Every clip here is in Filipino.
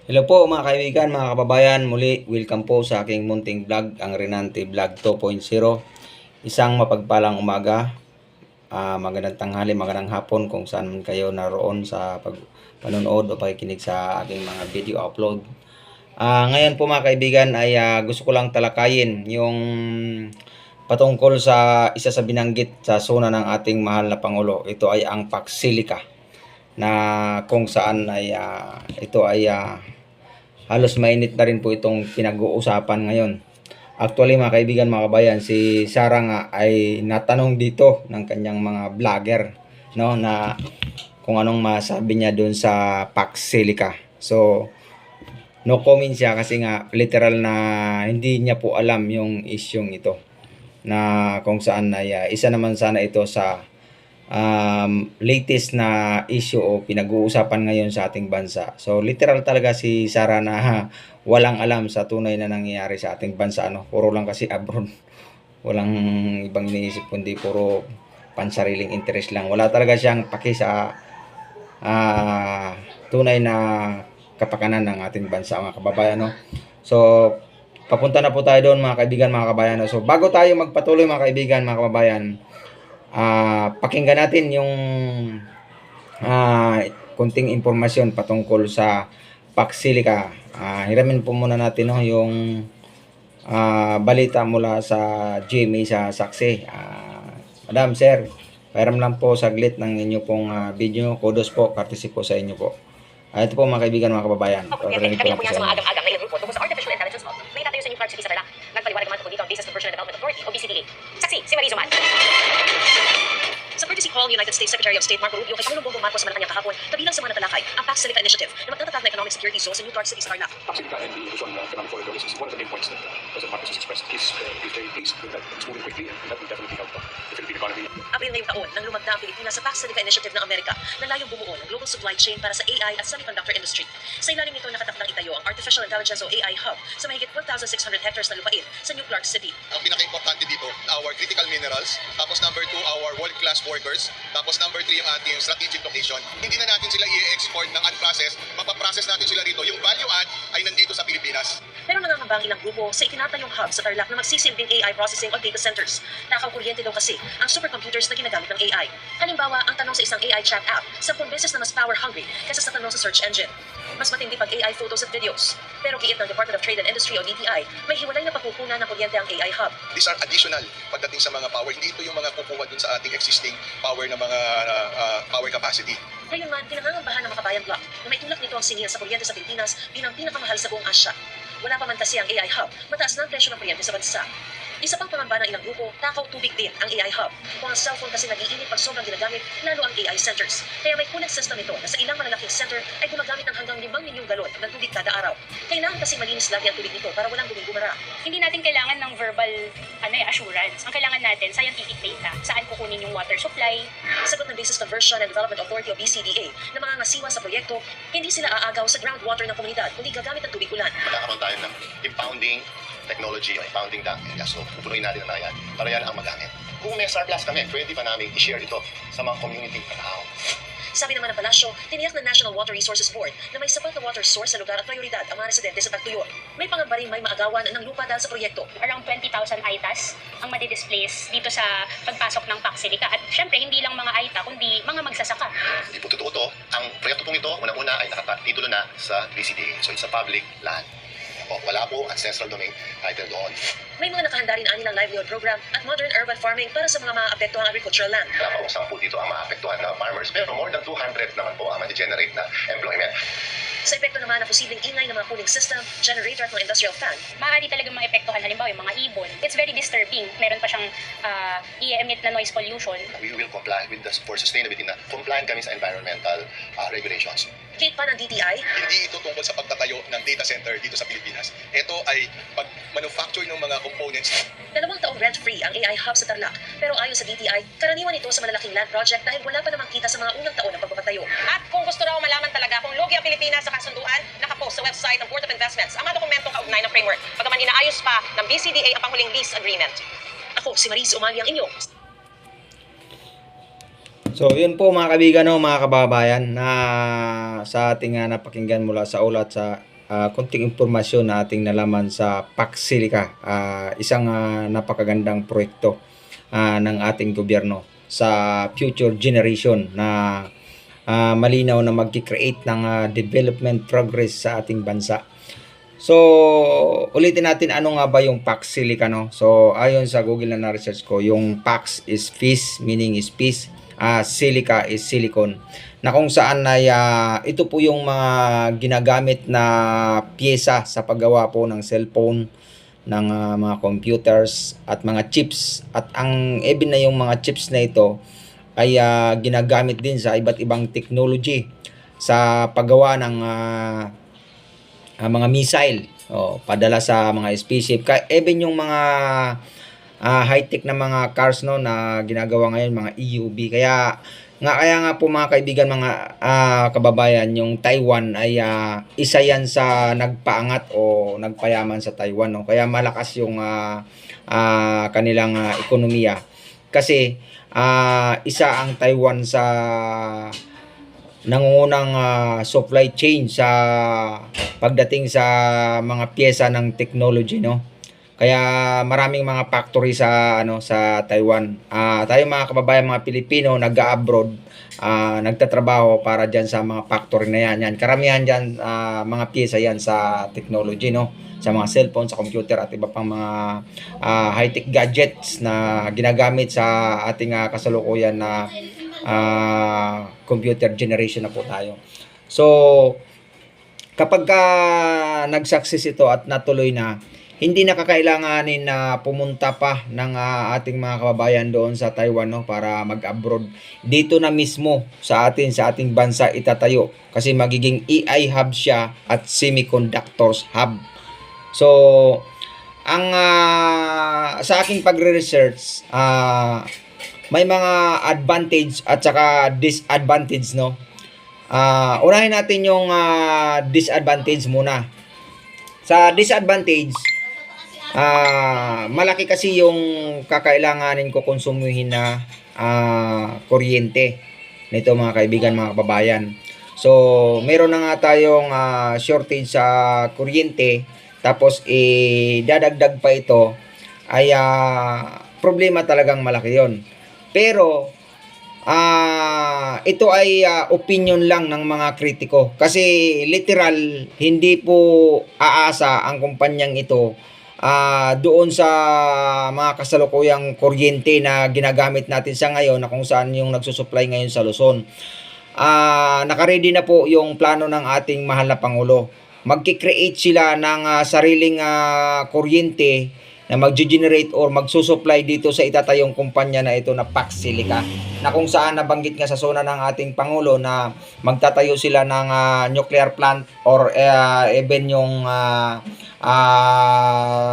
Hello po mga kaibigan, mga kababayan, muli welcome po sa aking munting vlog, ang Renante Vlog 2.0. Isang mapagpalang umaga, magandang tanghali, magandang hapon kung saan man kayo naroon sa panonood o pakikinig sa aking mga video upload. Ngayon po mga kaibigan ay gusto ko lang talakayin yung patungkol sa isa sa binanggit sa suna ng ating mahal na Pangulo. Ito ay ang Paxilica na kung saan ay ito ay halos mainit na rin po itong pinag-uusapan ngayon. Actually mga kaibigan, mga kabayan, si Sara nga ay natanong dito ng kanyang mga vlogger, no, na kung anong masabi niya doon sa Paxilica. So no comment siya kasi nga literal na hindi niya po alam yung isyong ito, na kung saan ay isa naman sana ito sa latest na issue o pinag-uusapan ngayon sa ating bansa. So literal talaga si Sara na walang alam sa tunay na nangyayari sa ating bansa, no? Puro lang kasi abroad. Walang ibang iniisip kundi puro pansariling interest lang. Wala talaga siyang paki sa tunay na kapakanan ng ating bansa, mga kababayan, no? So papunta na po tayo doon mga kaibigan, mga kababayan, no? So bago tayo magpatuloy mga kaibigan, mga kababayan, pakinggan natin yung kunting impormasyon patungkol sa Paxilica. Hiramin po muna natin, no, yung balita mula sa GMA sa Saksi. Madam, sir, pairam lang po saglit ng inyo pong video. Kudos po, courtesy po sa inyo po. Ito po mga kaibigan, mga kababayan. Kami po yan sa mga agang-agang na ilang grupo tungkol sa artificial intelligence model na itatayo sa New Clark City sa Tarlac. Nagpaliwanag naman tungkol dito ang Business Conversion and Development Authority o BCDA. Saksi, si Marie Zuman. Sa courtesy call, United States Secretary of State Marco Rubio kay Pangulong Bongbong Marcos sa Malacanang kahapon, kabilang sa mga natalakay ang Paxilica Initiative na magtatatag na economic security zone sa New Clark City sa Tarlac. Paxilica and the Luzon Economic Corridor is one of the main points that President Marcos has expressed. He's very pleased with that. It's moving quickly and that will definitely help the Philippine economy. Abril ngayong taon, nang lumagda ang Pilipinas sa Paxilica Initiative ng Amerika na layong bumuo ng global supply chain para sa AI at semiconductor industry. Sa ilalim nito, nakatakdang itayo ang Artificial Intelligence o AI Hub sa mahigit 1,600 hectares na lupain sa New Clark City. Ang pinaka-importante dito, our critical minerals, tapos number 2, our world-class workers, tapos number 3, yung ating strategic location. Hindi na natin sila i-export ng unprocessed, mapaprocess natin sila rito. Yung value add ay nandito sa Pilipinas. Pero nangangambang ilang grupo sa itinatayong hub sa Tarlac na magsisilbing AI processing o data centers. Takaw kuryente daw kasi ang supercomputers na ginagamit ng AI. Halimbawa, ang tanong sa isang AI chat app, 10 beses na mas power hungry kaysa sa tanong sa search engine. Mas matindi pag AI photos at videos. Pero giit ng Department of Trade and Industry o DTI, may hiwalay na pagkukunan ng kuryente ang AI hub. These are additional pagdating sa mga power. Hindi ito yung mga kukuha dun sa ating existing power na mga power capacity. Gayunman, pinangangambahan ng Makabayan Block na may tulak nito ang singil sa kuryente sa Pilipinas bilang pinakamahal sa buong Asya. Wala pa man kasi ang AI hub, mataas na ang presyo ng kuryente sa bansa. Isa pang pangamba ng ilang grupo, takaw tubig din ang AI hub. Kung ang cellphone kasi nag-iinit pag sobrang ginagamit, lalo ang AI centers. Kaya may cooling system ito na sa ilang malalaking center ay gumagamit ng hanggang 5 milyong galon ng tubig kada araw. Kailangan kasi malinis lagi ang tubig nito para walang gumigumara. Hindi natin kailangan ng verbal assurance. Ang kailangan natin, scientific data. Saan kukunin yung water supply. Sagot ng Business Conversion and Development Authority o BCDA na mga ngasiwa sa proyekto, hindi sila aagaw sa groundwater ng komunidad kundi gagamit ng tubig ulan. Magkakaroon tayo ng impounding technology o impounding dam area. So, pupunuin natin ang yan para yan ang magamit. Kung may surplus kami, pwede pa namin i-share ito sa mga community tao. Sabi naman ng palasyo, tiniyak ng National Water Resources Board na may sapat na water source sa lugar at prioridad ang mga residente sa Tagtuyot. May pangamba rin may maagawan ng lupa dahil sa proyekto. Around 20,000 AITAs ang madidisplace dito sa pagpasok ng Paxilica. At syempre, hindi lang mga AITA, kundi mga magsasaka. Hindi po totoo to. Ang proyekto pong ito, unang-una ay nakatitulo na sa BCDA. So, it's a public land. Wala po ancestral domain title doon. May mga nakahanda rin anilang livelihood program at modern urban farming para sa mga maapektuhang agricultural land. Wala pa kung 10 dito ang maapektuhan na farmers, pero more than 200 naman po ang ma-generate na employment. Sa epekto naman ng posibleng ingay ng mga cooling system, generator at mga industrial fan, Maaari talagang maepektuhan, halimbawa yung mga ibon. It's very disturbing. Meron pa siyang i-emit na noise pollution. We will comply with for sustainability na compliant kami sa environmental regulations. Kate pa ng DTI, Hindi ito tungkol sa pagtatayo ng data center dito sa Pilipinas. Ito ay pag-manufacture ng mga components. 2 taong rent-free ang AI hub sa Tarlac. Pero ayon sa DTI, karaniwan ito sa malalaking land project dahil wala pa namang kita sa mga unang taon ng pagpapatayo. At kung gusto raw malaman talaga kung logi ang Pilipinas sa kasunduan, nakapost sa website ng Board of Investments ang mga dokumentong kaugnay ng framework. Pagaman inaayos pa ng BCDA ang panghuling lease agreement. Ako si Maris Umali ang inyong So, yun po mga kaibigan, no, mga kababayan, na sa ating napakinggan mula sa ulat sa konting impormasyon na ating nalaman sa Pax Silica, isang napakagandang proyekto ng ating gobyerno sa future generation na malinaw na mag-create ng development progress sa ating bansa. So, ulitin natin ano nga ba yung Pax Silica, no? So, ayon sa Google na na-research ko, yung Pax is fish, meaning is fish. Silica is silicon. Na kung saan ay ito po yung mga ginagamit na pyesa sa paggawa po ng cellphone, ng mga computers at mga chips. At ang even na yung mga chips na ito ay ginagamit din sa iba't ibang technology sa paggawa ng mga missile, padala sa mga spaceship. Even yung mga high-tech na mga cars, no, na ginagawa ngayon, mga EUV. Kaya nga po mga kaibigan, mga kababayan, yung Taiwan ay isa yan sa nagpaangat o nagpayaman sa Taiwan, no? Kaya malakas yung kanilang ekonomiya. Kasi isa ang Taiwan sa nangungunang supply chain sa pagdating sa mga pyesa ng technology, no. Kaya maraming mga factory sa sa Taiwan. Tayo mga kababayan, mga Pilipino nag-abroad, nagtatrabaho para diyan sa mga factory na yan. Karamihan diyan mga pyesa yan sa technology, no, sa mga cellphone, sa computer at iba pang mga high-tech gadgets na ginagamit sa ating kasalukuyan na computer generation na po tayo. So, kapag nag-success ito at natuloy na, hindi na kakailanganin na pumunta pa ng ating mga kababayan doon sa Taiwan, no, para mag-abroad. Dito na mismo sa ating bansa itatayo, kasi magiging AI hub siya at semiconductors hub. So, ang sa aking pagre-research, may mga advantage at saka disadvantage, no. Unahin natin yung disadvantage muna. Sa disadvantage, malaki kasi yung kakailanganin ko konsumihin na kuryente nito mga kaibigan, mga kababayan. So, meron na nga tayong shortage sa kuryente, tapos dadagdag pa ito, ay problema talagang malaki yon. Pero ito ay opinion lang ng mga kritiko, kasi literal hindi po aasa ang kumpanyang ito doon sa mga kasalukuyang kuryente na ginagamit natin sa ngayon, na kung saan yung nagsusupply ngayon sa Luzon. Nakaready na po yung plano ng ating mahal na Pangulo. Magki-create sila ng sariling kuryente na mag-generate or magsusupply dito sa itatayong kumpanya na ito na Pax Silica, na kung saan nabanggit nga sa zona ng ating Pangulo na magtatayo sila ng nuclear plant or even yung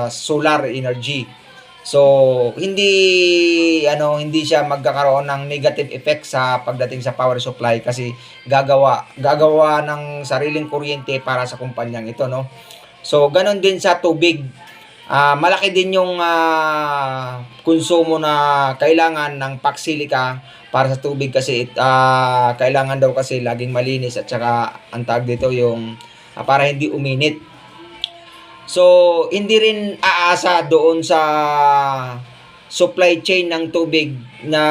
solar energy. So, hindi siya magkakaroon ng negative effect sa pagdating sa power supply, kasi gagawa ng sariling kuryente para sa kumpanyang ito, no. So, ganon din sa tubig. Malaki din yung konsumo na kailangan ng Pax Silica para sa tubig, kasi kailangan daw kasi laging malinis at saka ang tawag dito yung para hindi uminit. So, hindi rin aasa doon sa supply chain ng tubig na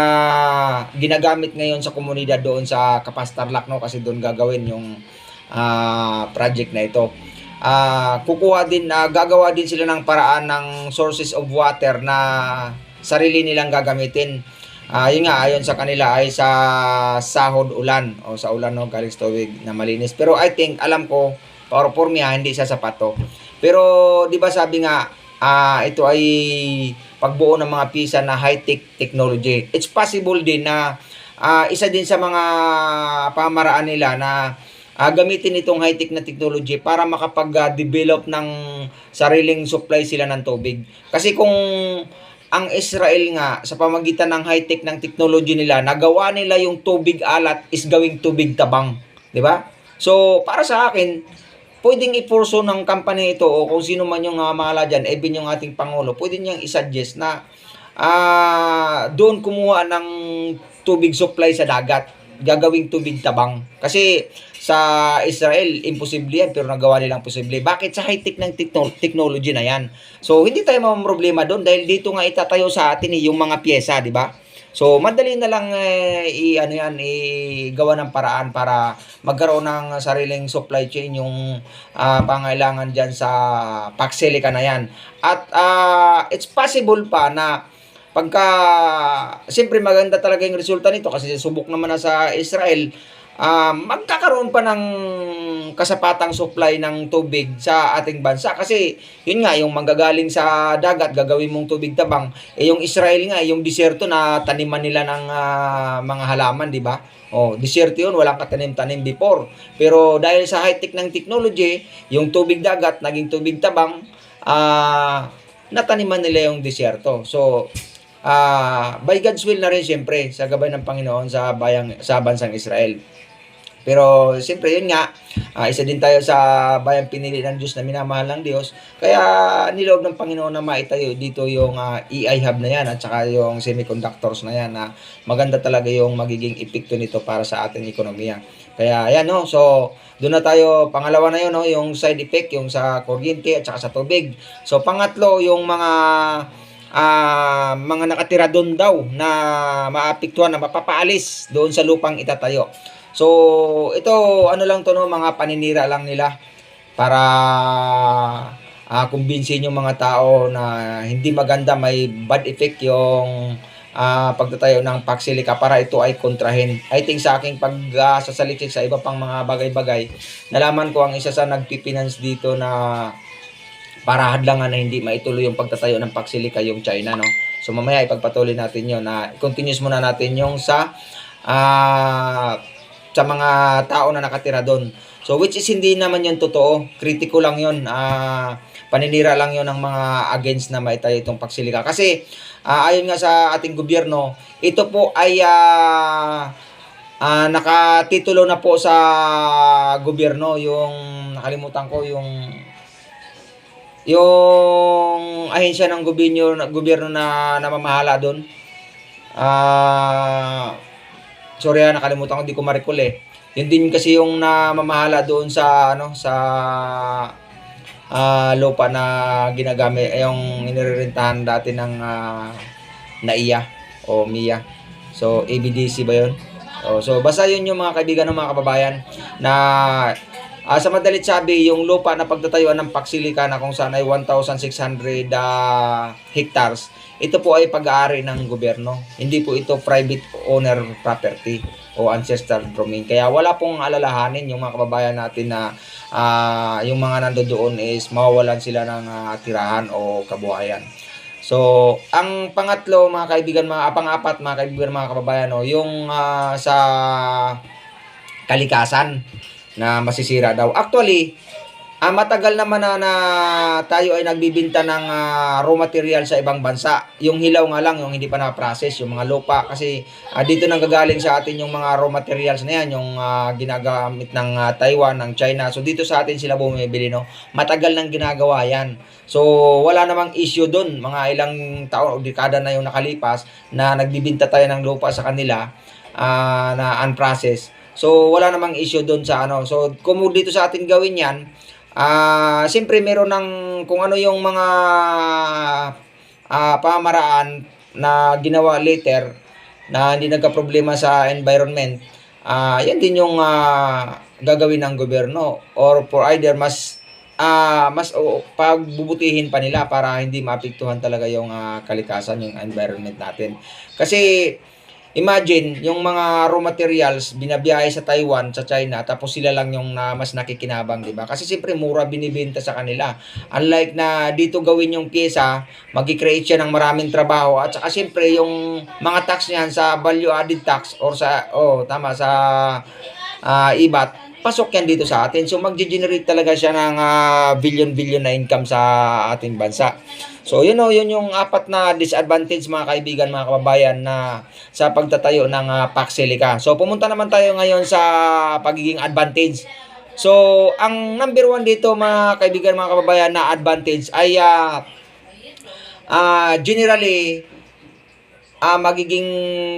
ginagamit ngayon sa komunidad doon sa Capas Tarlac, no, kasi doon gagawin yung project na ito. Gagawa din sila ng paraan ng sources of water na sarili nilang gagamitin. Yun nga, ayon sa kanila ay sa sahod ulan o sa ulan, no, galing sa tubig na malinis. Pero I think, alam ko, for me hindi siya sapat to. Pero di ba sabi nga, ito ay pagbuo ng mga pisa na high-tech technology. It's possible din na isa din sa mga pamaraan nila na gamitin itong high-tech na technology para makapag-develop ng sariling supply sila ng tubig. Kasi kung ang Israel nga, sa pamagitan ng high-tech ng technology nila, nagawa nila yung tubig alat is gawing tubig tabang. Di ba? So, para sa akin, pwedeng ipurso ng company ito o kung sino man yung mahala dyan, even yung ating Pangulo, pwede niyang isuggest na doon kumuha ng tubig supply sa dagat, gagawing tubig tabang. Kasi sa Israel, imposible yan, pero nagawa nilang posible. Bakit? Sa high-tech ng technology na yan. So, hindi tayo problema doon dahil dito nga itatayo sa atin yung mga pyesa, di ba? So, madali na lang igawa ng paraan para magkaroon ng sariling supply chain yung pangailangan dyan sa Paxilica na yan. At it's possible pa na pagka, siyempre maganda talaga yung resulta nito kasi subok naman na sa Israel, magkakaroon pa ng kasapatang supply ng tubig sa ating bansa kasi yun nga yung manggagaling sa dagat gagawin mong tubig tabang yung Israel nga yung disyerto na taniman nila ng mga halaman, di ba? Disyerto yun, walang katanim-tanim before, pero dahil sa high-tech ng technology yung tubig dagat naging tubig tabang, nataniman nila yung disyerto. So by God's will na rin siyempre sa gabay ng Panginoon sa bansang Israel. Pero siyempre yun nga, isa din tayo sa bayang pinili ng Diyos na minamahal ng Diyos. Kaya niloob ng Panginoon na maitayo dito yung AI hub na yan at saka yung semiconductors na yan na maganda talaga yung magiging epekto nito para sa ating ekonomiya. Kaya yan no, so doon na tayo, pangalawa na yun no, yung side effect, yung sa kuryente at saka sa tubig. So pangatlo, yung mga nakatira doon daw na maapektuhan na mapapaalis doon sa lupang itatayo. So, ito, ano lang to no, mga paninira lang nila para kumbinsin yung mga tao na hindi maganda, may bad effect yung pagtatayo ng Paxilica para ito ay kontrahin. I think sa aking pagsasaliksik sa iba pang mga bagay-bagay, nalaman ko ang isa sa nagpipinance dito na para hadlangan na hindi maituloy yung pagtatayo ng Paxilica yung China, no? So, mamaya ipagpatuloy natin yun na continuous muna natin yung sa mga tao na nakatira doon. So which is hindi naman yun totoo. Kritiko lang yun. Paninira lang yun ng mga against na maitayo itong Paxilica. Kasi ayon nga sa ating gobyerno, ito po ay nakatitulo na po sa gobyerno. Yung nakalimutan ko yung ahensya ng gobyerno na namamahala doon. Sorry nakalimutan ko, hindi ko ma-recall eh. Yun din kasi yung namamahala doon sa lupa na ginagamit, yung inirerentahan dati ng NAIA o MIA. So ABDC ba yun? So basta yun yung mga kaibigan ng mga kababayan na sa madalit sabi, yung lupa na pagtatayuan ng Paxilica na kung saan ay 1,600 hectares, ito po ay pag-aari ng gobyerno. Hindi po ito private owner property o ancestral domain. Kaya wala pong alalahanin yung mga kababayan natin na yung mga nandoon is mawawalan sila ng tirahan o kabuhayan. So, ang pangatlo mga kaibigan, pang-apat mga kaibigan, mga kababayan, yung sa kalikasan na masisira daw. Actually, matagal naman na tayo ay nagbibinta ng raw material sa ibang bansa. Yung hilaw nga lang, yung hindi pa na-process, yung mga lupa. Kasi dito nang gagaling sa atin yung mga raw materials na yan, yung ginagamit ng Taiwan, ng China. So dito sa atin sila bumibili, no? Matagal nang ginagawa yan. So wala namang issue dun. Mga ilang taon o dekada na yung nakalipas na nagbibinta tayo ng lupa sa kanila na unprocessed. So wala namang issue dun sa ano. So kung dito sa atin gawin yan, siyempre meron ng kung ano yung mga pamaraan na ginawa later na hindi nagka-problema sa environment. Yan din yung gagawin ng gobyerno or for either mas pagbubutihin pa nila para hindi maapektuhan talaga yung kalikasan, yung environment natin. Kasi imagine, yung mga raw materials binabiyahe sa Taiwan, sa China, tapos sila lang yung mas nakikinabang, di ba? Kasi siyempre mura binibenta sa kanila. Unlike na dito gawin yung pyesa, mag-create siya ng maraming trabaho at saka siyempre yung mga tax niyan sa value added tax or sa IVAT, pasok yan dito sa atin. So mag-generate talaga siya ng billion na income sa ating bansa. So yun yung apat na disadvantage mga kaibigan, mga kababayan na sa pagtatayo ng Paxilica. So pumunta naman tayo ngayon sa pagiging advantage. So ang number one dito mga kaibigan, mga kababayan na advantage ay generally magiging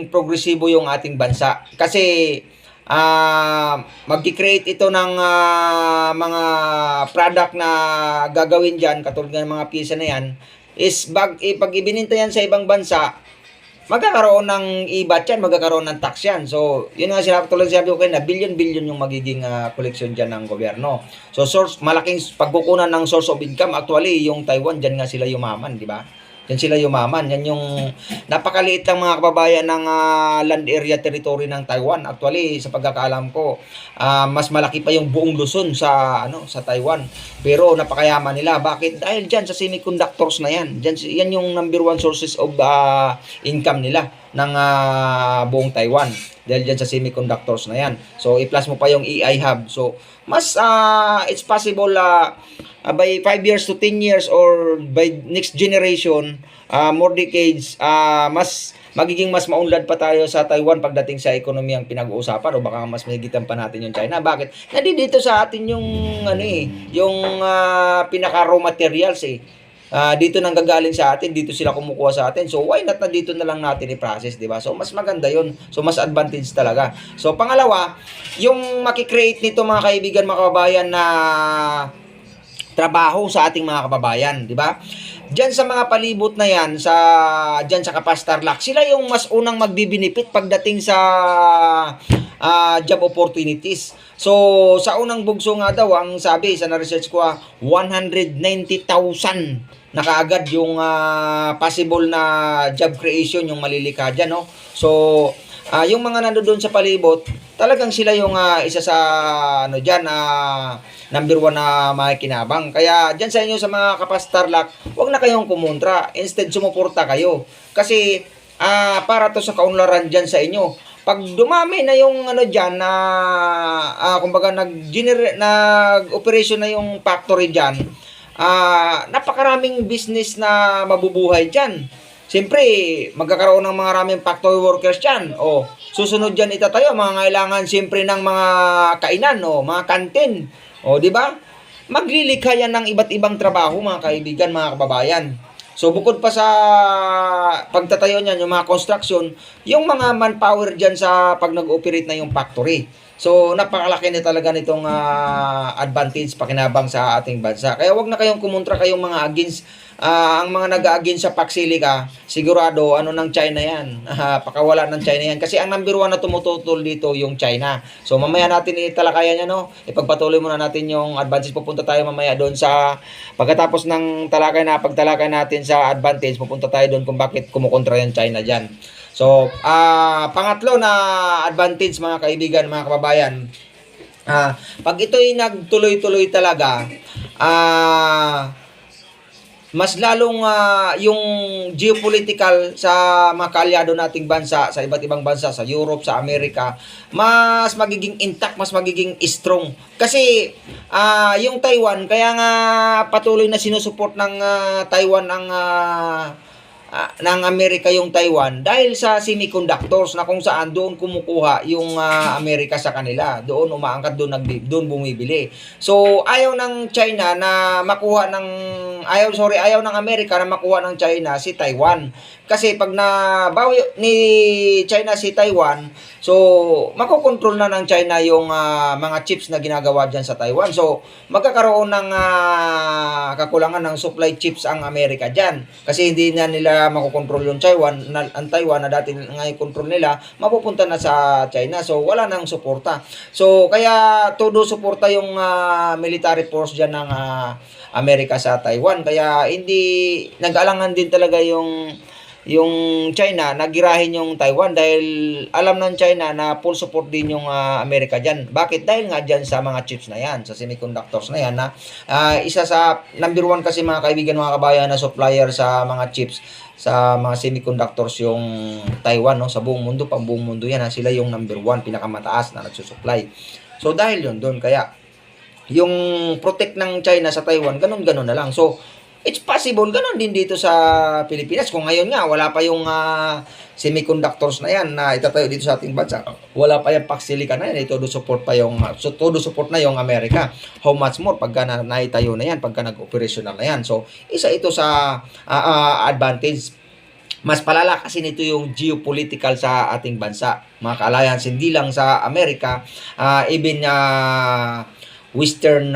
progresibo yung ating bansa. Kasi mag-create ito ng mga product na gagawin dyan, katulad ng mga pyesa na yan, is pag ibininta yan sa ibang bansa, magkakaroon ng IVAT yan, magkakaroon ng tax yan. So, yun nga sila, tulad sabi ko kayo na billion-billion yung magiging collection dyan ng gobyerno. So, malaking pagkukunan ng source of income. Actually, yung Taiwan, dyan nga sila yumaman, di ba? Yan sila yumaman. Yan yung napakaliit lang mga kababayan ng land area territory ng Taiwan. Actually, sa pagkakaalam ko, mas malaki pa yung buong Luzon sa Taiwan. Pero napakayaman nila. Bakit? Dahil diyan sa semiconductors na yan. Yan yung number one sources of income nila ng buong Taiwan. Dahil diyan sa semiconductors na yan. So, i-plus mo pa yung AI hub. So, mas it's possible by 5 years to 10 years or by next generation, more decades, magiging mas maunlad pa tayo sa Taiwan pagdating sa ekonomiyang pinag-uusapan, o baka mas mahigitan pa natin yung China. Bakit? Nandito sa atin yung pinaka raw materials dito nang gagaling sa atin, dito sila kumukuha sa atin. So why not na dito na lang natin i-process, 'di ba? So mas maganda 'yon. So mas advantage talaga. So pangalawa, yung maki-create nito mga kaibigan, mga kababayan, na trabaho sa ating mga kababayan, di ba? Diyan sa mga palibot na yan, diyan sa Kapastarlak, sila yung mas unang magbibinipit pagdating sa job opportunities. So, sa unang bugso nga daw, ang sabi sa na-research ko, 190,000 na kaagad yung possible na job creation yung malilikha dyan, no? So, yung mga nandoon sa palibot, talagang sila yung isa sa number one na makikinabang. Kaya dyan sa inyo sa mga Kapastarlak, huwag na kayong kumontra. Instead, sumuporta kayo. Kasi para to sa kaunlaran dyan sa inyo. Pag dumami na yung dyan na kumbaga nag-operation na yung factory dyan, napakaraming business na mabubuhay dyan. Siyempre, magkakaroon ng mga raming factory workers dyan. O, susunod dyan itatayo, mga kailangan siyempre ng mga kainan, mga kantin. O, di ba? Maglilikha yan ng iba't ibang trabaho, mga kaibigan, mga kababayan. So, bukod pa sa pagtatayo niyan, yung mga construction, yung mga manpower dyan sa pag nag-operate na yung factory. So, napakalaki na talaga nitong advantage, pakinabang sa ating bansa. Kaya wag na kayong kumontra, kayong mga against, ang mga nag-against sa Paxilica, sigurado, ng China yan. Pakawala ng China yan. Kasi ang number one na tumututol dito, yung China. So, mamaya natin italakayan yan, ipagpatuloy muna natin yung advantage. Pupunta tayo mamaya doon sa, pagkatapos ng pagtalakay natin sa advantage, pupunta tayo doon kung bakit kumukontra yung China dyan. So, pangatlo na advantage, mga kaibigan, mga kababayan, pag ito'y nagtuloy-tuloy talaga, mas lalong yung geopolitical sa mga kaalyado nating bansa, sa iba't ibang bansa, sa Europe, sa Amerika, mas magiging intact, mas magiging strong. Kasi yung Taiwan, kaya nga patuloy na sinusuport ng Taiwan ng Amerika yung Taiwan dahil sa semiconductors na kung saan doon kumukuha yung Amerika sa kanila. Doon umaangkat, doon bumibili. So, ayaw ng China na makuha ayaw ng Amerika na makuha ng China si Taiwan. Kasi pag nabawi ni China si Taiwan, so makokontrol na ng China yung mga chips na ginagawa dyan sa Taiwan. So, magkakaroon ng kakulangan ng supply chips ang Amerika dyan. Kasi hindi na nila makokontrol yung Taiwan na dati nga i-control nila, mapupunta na sa China. So, wala nang suporta. So, kaya todo suporta yung military force dyan ng Amerika sa Taiwan. Kaya hindi nag-alangan din talaga yung China nagirahin yung Taiwan dahil alam ng China na full support din yung Amerika dyan. Bakit? Dahil nga dyan sa mga chips na yan, sa semiconductors na yan, na isa sa number one kasi, mga kaibigan, mga kabayan, na supplier sa mga chips, sa mga semiconductors yung Taiwan, sa buong mundo, pang buong mundo yan, sila yung number one, pinakamataas na nagsusupply. So dahil yun doon, kaya yung protect ng China sa Taiwan, ganun-ganun na lang. So, it's possible, ganun din dito sa Pilipinas. Kung ngayon nga, wala pa yung semiconductors na yan na itatayo dito sa ating bansa. Wala pa yung Paxilica na yan. Todo support na yung Amerika. How much more pagka naitayo na yan, pagka nag-operational na yan. So, isa ito sa advantage. mas palala kasi nito yung geopolitical sa ating bansa. Mga ka-alliance, hindi lang sa Amerika, even Western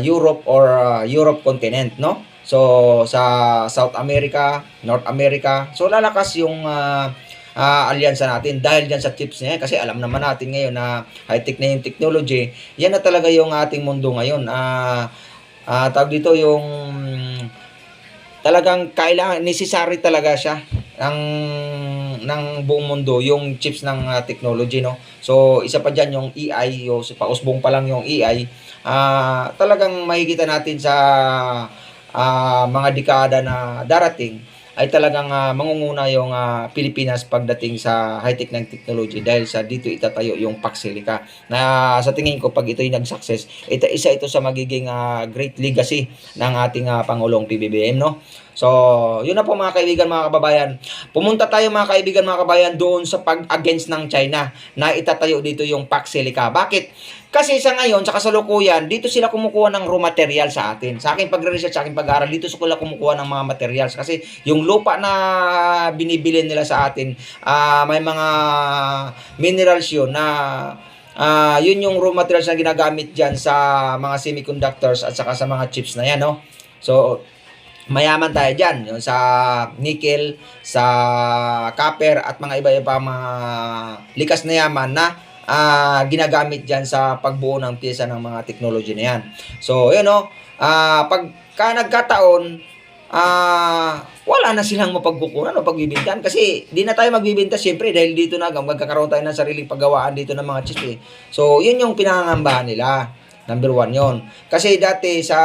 Europe or Europe continent, no? So, sa South America, North America, so lalakas yung alyansa natin dahil dyan sa chips niya. Kasi alam naman natin ngayon na high-tech na yung technology, yan na talaga yung ating mundo ngayon. Tawag dito yung talagang kailangan, necessary talaga siya ng buong mundo, yung chips ng technology, no? So, isa pa dyan yung AI, yung pausbong pa lang yung AI, talagang makikita natin sa mga dekada na darating, ay talagang mangunguna yung Pilipinas pagdating sa high-tech ng technology dahil sa dito itatayo yung Paxilica na sa tingin ko pag ito'y nag-success, isa ito sa magiging great legacy ng ating Pangulong PBBM, no? So, yun na po mga kaibigan, mga kababayan. Pumunta tayo mga kaibigan, mga kababayan, doon sa pag-against ng China na itatayo dito yung Paxilica. Bakit? Kasi sa ngayon, sa kasalukuyan, dito sila kumukuha ng raw material sa atin. Sa aking pagre-research, sa aking pag-aaral, dito sila kumukuha ng mga materials. Kasi yung lupa na binibili nila sa atin, may mga minerals yun na yun yung raw materials na ginagamit dyan sa mga semiconductors at saka sa mga chips na yan, no? So, mayaman tayo dyan, yung sa nickel, sa copper, at mga iba-iba mga likas na yaman na ginagamit dyan sa pagbuo ng pyesa ng mga technology na yan. So, yun o, pagka nagkataon, wala na silang mapagkukunan o pagbibintahan kasi di na tayo magbibinta siyempre dahil dito na magkakaroon tayo ng sariling paggawaan dito ng mga chips eh. So, yun yung pinangangambahan nila. Number 1 yon. Kasi dati sa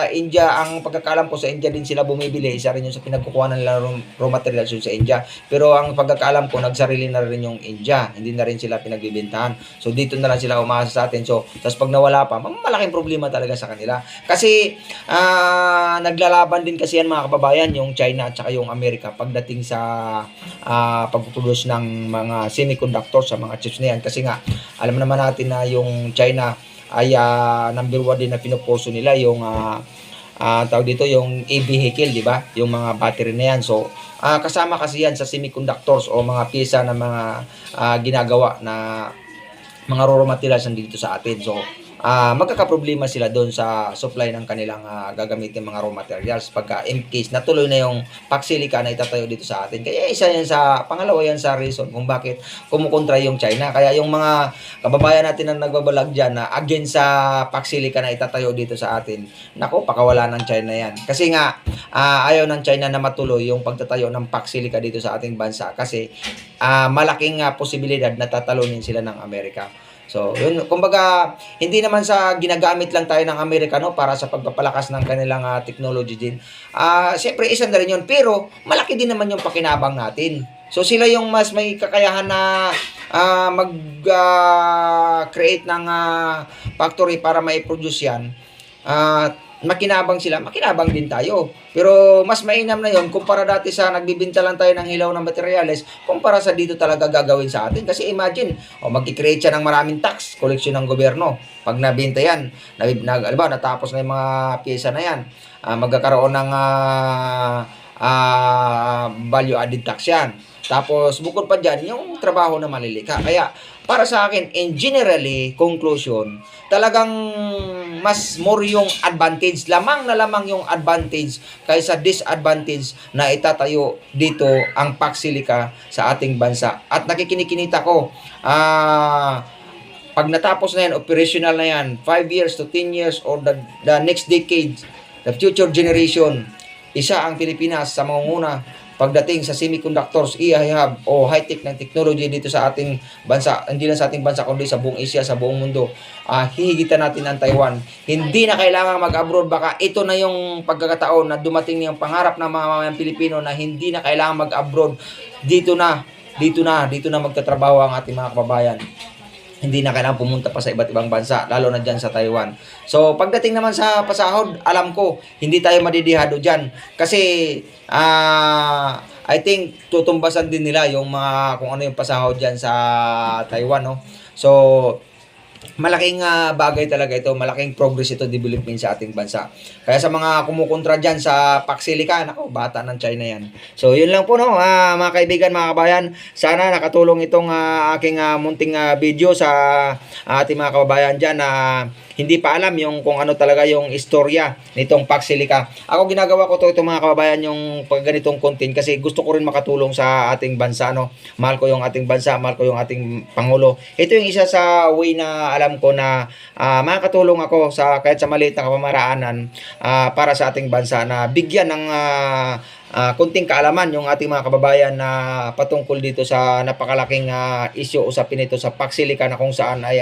India, ang pagkakalam ko sa India din sila bumibili. Isa rin yung sa pinagkukuha nila raw materials yun sa India. Pero ang pagkakalam ko, nagsarili na rin yung India. Hindi na rin sila pinagbibintahan. So dito na lang sila umasa sa atin. So, tapos pag nawala pa, malaking problema talaga sa kanila. Kasi naglalaban din kasi yan mga kababayan, yung China at saka yung Amerika pagdating sa pagpuproduce ng mga semiconductors sa mga chips na yan. Kasi nga, alam naman natin na yung China ay number 1 din na pinuposo nila yung tawag dito yung e-vehicle, di ba? Yung mga battery na yan. So, kasama kasi yan sa semiconductors o mga pyesa na mga ginagawa na mga raw materials dito sa atin. So, magkakaproblema sila doon sa supply ng kanilang gagamitin mga raw materials pagka in case natuloy na yung Paxilica na itatayo dito sa atin. Kaya isa yan sa, pangalawa yan sa reason kung bakit kumukontra yung China. Kaya yung mga kababayan natin na nagbabalag dyan na against sa Paxilica na itatayo dito sa atin, nako, pakawala ng China yan. Kasi nga, ayaw ng China na matuloy yung pagtatayo ng Paxilica dito sa ating bansa kasi malaking posibilidad na tatalunin sila ng Amerika. So, yun, kumbaga, hindi naman sa ginagamit lang tayo ng Amerikano para sa pagpapalakas ng kanilang technology din. Siyempre, isa na rin yun. Pero, malaki din naman yung pakinabang natin. So, sila yung mas may kakayahan na mag-create ng factory para ma-produce yan. Makinabang sila, makinabang din tayo. Pero mas mainam na yon kumpara dati sa nagbibinta lang tayo ng hilaw ng materyales kumpara sa dito talaga gagawin sa atin. Kasi imagine, mag-create siya ng maraming tax, koleksyon ng gobyerno. Pag nabinta yan, natapos na yung mga pyesa na yan, magkakaroon ng value added tax yan. Tapos, bukod pa dyan, yung trabaho na malilika. Kaya, para sa akin, in generally, conclusion, talagang mas more yung advantage. Lamang na lamang yung advantage kaysa disadvantage na itatayo dito ang Paxilica sa ating bansa. At nakikinikinita ko, pag natapos na yan, operational na yan, 5 years to 10 years or the next decade, the future generation, isa ang Pilipinas sa mangunguna pagdating sa semiconductors, AI hub o high-tech ng technology dito sa ating bansa, hindi lang sa ating bansa kundi sa buong Asia, sa buong mundo. Hihigitan natin ang Taiwan. Hindi na kailangan mag-abroad, baka ito na yung pagkakataon na dumating yung pangarap ng mga mamamayang Pilipino na hindi na kailangan mag-abroad. Dito na magtatrabaho ang ating mga kababayan. Hindi na kailangan pumunta pa sa iba't ibang bansa, lalo na dyan sa Taiwan. So, pagdating naman sa pasahod, alam ko, hindi tayo madidihado dyan. Kasi, I think, tutumbasan din nila yung mga, kung ano yung pasahod dyan sa Taiwan, no? So, malaking bagay talaga ito, malaking progress ito, development sa ating bansa. Kaya sa mga kumukontra dyan sa Paxilica, nako, bata ng China yan. So, yun lang po, no, mga kaibigan, mga kabayan. Sana nakatulong itong aking munting video sa ating mga kababayan dyan na hindi pa alam yung kung ano talaga yung istorya nitong Paxilica. Ako ginagawa ko itong mga kababayan yung pag ganitong content kasi gusto ko rin makatulong sa ating bansa, no. Mahal ko yung ating bansa, mahal ko yung ating Pangulo. Ito yung isa sa way na alam ko na makakatulong ako sa kahit sa maliit na kapamaraanan para sa ating bansa na bigyan ng kunting kaalaman yung ating mga kababayan na patungkol dito sa napakalaking issue usapin ito sa Paxilica na kung saan ay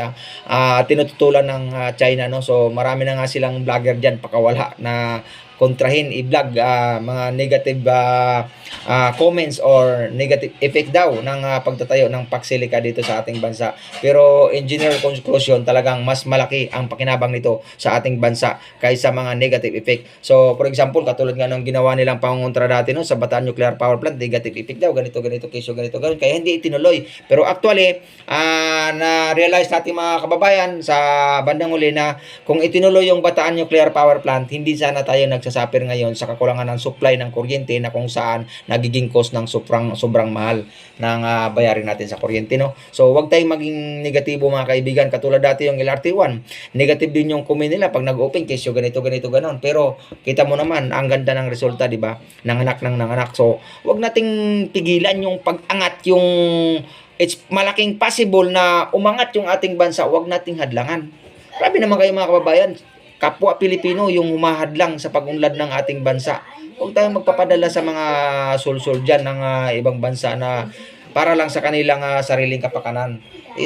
tinututulan ng China, no. So marami na nga silang vlogger diyan pakawala na kontrahin i-vlog mga negative comments or negative effect daw ng pagtatayo ng Paxilica dito sa ating bansa. Pero in general conclusion, talagang mas malaki ang pakinabang nito sa ating bansa kaysa mga negative effect. So for example, katulad nga ng ginawa nilang pangungontra dati, no, sa Bataan Nuclear Power Plant, negative effect daw, ganito, kesyo, ganito, kaya hindi itinuloy. Pero actually, na-realize natin mga kababayan sa bandang uli na kung itinuloy yung Bataan Nuclear Power Plant, hindi sana tayo nagsasuffer ngayon sa kakulangan ng supply ng kuryente na kung saan nagiging cost ng sobrang mahal ng bayarin natin sa kuryente, no. So wag tayong maging negatibo mga kaibigan, katulad dati yung LRT1, negative din yung comment nila pag nag-open kesyo ganito ganon, pero kita mo naman ang ganda ng resulta, di ba? Nanganak. So wag nating pigilan yung pag-angat, yung it's malaking possible na umangat yung ating bansa, wag nating hadlangan. Grabe naman kayo mga kababayan, kapwa Pilipino yung humahadlang sa pag-unlad ng ating bansa. Huwag tayong magpapadala sa mga sulsul dyan ng ibang bansa na para lang sa kanilang sariling kapakanan.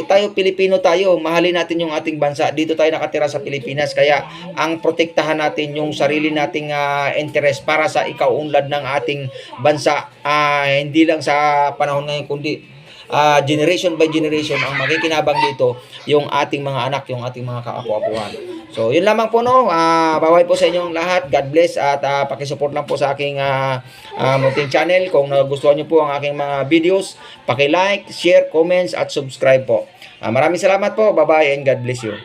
Tayo Pilipino tayo, mahalin natin yung ating bansa. Dito tayo nakatira sa Pilipinas, kaya ang protektahan natin yung sarili nating interest para sa ikaunlad ng ating bansa. Hindi lang sa panahon ngayon, kundi generation by generation ang makikinabang dito yung ating mga anak, yung ating mga kaapu-apuhan. So yun lamang po, no. Baway po sa inyong lahat. God bless at pakisupport lang po sa aking munting channel. Kung nagustuhan niyo po ang aking mga videos, paki-like, share, comments at subscribe po. Maraming salamat po. Bye-bye and God bless you.